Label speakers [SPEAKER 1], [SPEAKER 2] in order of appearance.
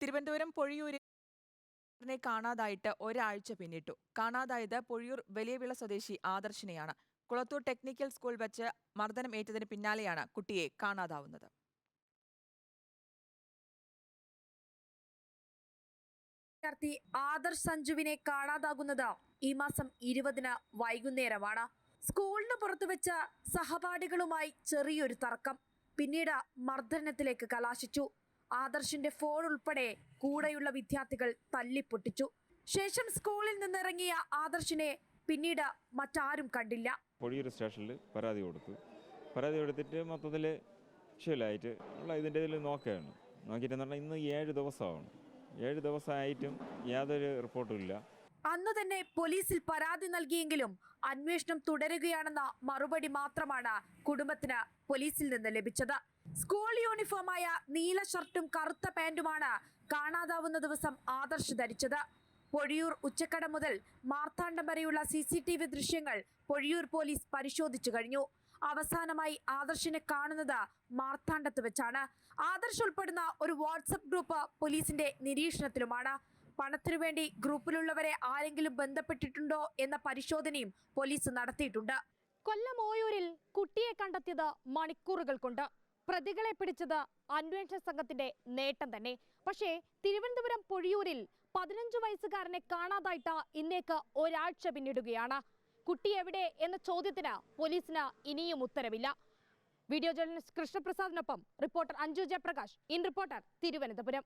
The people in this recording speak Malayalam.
[SPEAKER 1] തിരുവനന്തപുരം പൊഴിയൂരിനെ കാണാതായിട്ട് ഒരാഴ്ച പിന്നിട്ടു. കാണാതായത് പൊഴിയൂർ വലിയവിള സ്വദേശി ആദർശിനെയാണ്. കുളത്തൂർ ടെക്നിക്കൽ സ്കൂൾ വച്ച് മർദ്ദനം ഏറ്റതിന് പിന്നാലെയാണ് കുട്ടിയെ കാണാതാവുന്നത്.
[SPEAKER 2] വിദ്യാർത്ഥി ആദർശ് സഞ്ജുവിനെ കാണാതാകുന്നത് ഈ മാസം 20-ന് വൈകുന്നേരമാണ്. സ്കൂളിന് പുറത്തുവെച്ച സഹപാഠികളുമായി ചെറിയൊരു തർക്കം പിന്നീട് മർദ്ദനത്തിലേക്ക് കലാശിച്ചു. ആദർശിന്റെ ഫോൺ ഉൾപ്പെടെ കൂടെയുള്ള വിദ്യാർത്ഥികൾ തല്ലിപ്പൊട്ടിച്ചു. ശേഷം സ്കൂളിൽ നിന്നിറങ്ങിയ ആദർശിനെ പിന്നീട് മറ്റാരും കണ്ടില്ല.
[SPEAKER 3] പൊഴിയൂർ സ്റ്റേഷനിൽ പരാതി കൊടുത്തിട്ട് മൊത്തത്തിൽ ശരിയായിട്ട് ഇതിൻ്റെ ഇതിൽ നോക്കിയിട്ട് പറഞ്ഞാൽ ഇന്ന് 7 ദിവസമാണ്. 7 ദിവസമായിട്ടും യാതൊരു റിപ്പോർട്ടും ഇല്ല.
[SPEAKER 2] അന്ന് തന്നെ പോലീസിൽ പരാതി നൽകിയെങ്കിലും അന്വേഷണം തുടരുകയാണെന്ന മറുപടി മാത്രമാണ് കുടുംബത്തിന് പോലീസിൽ നിന്ന് ലഭിച്ചത്. സ്കൂൾ യൂണിഫോമായ നീല ഷർട്ടും കറുത്ത പാന്റുമാണ് കാണാതാവുന്ന ദിവസം ആദർശ് ധരിച്ചത്. പൊഴിയൂർ ഉച്ചക്കട മുതൽ മാർത്താണ്ഡം വരെയുള്ള CCTV ദൃശ്യങ്ങൾ പൊഴിയൂർ പോലീസ് പരിശോധിച്ചു കഴിഞ്ഞു. അവസാനമായി ആദർശിനെ കാണുന്നത് മാർത്താണ്ഡത്ത് വെച്ചാണ്. ആദർശ് ഉൾപ്പെടുന്ന ഒരു വാട്സപ്പ് ഗ്രൂപ്പ് പോലീസിന്റെ നിരീക്ഷണത്തിലുമാണ്. പണത്തിനു വേണ്ടി ഗ്രൂപ്പിലുള്ളവരെ ആരെങ്കിലും ബന്ധപ്പെട്ടിട്ടുണ്ടോ എന്ന പരിശോധനയും പോലീസ് നടത്തിയിട്ടുണ്ട്.
[SPEAKER 4] കൊല്ലം ഓയൂരിൽ കുട്ടിയെ കണ്ടെത്തിയത് മണിക്കൂറുകൾ കൊണ്ട്. പ്രതികളെ പിടിച്ചത് അന്വേഷണ സംഘത്തിന്റെ നേട്ടം തന്നെ. പക്ഷേ തിരുവനന്തപുരം പൊഴിയൂരിൽ 15 വയസ്സുകാരനെ കാണാതായിട്ട് ഇന്നേക്ക് ഒരാഴ്ച പിന്നിടുകയാണ്. കുട്ടി എവിടെ എന്ന ചോദ്യത്തിന് പോലീസിന് ഇനിയും ഉത്തരവില്ല. വീഡിയോ ജേർണലിസ്റ്റ് കൃഷ്ണപ്രസാദിനൊപ്പം reporter Anju Jayaprakash, in reporter, Thiruvananthapuram.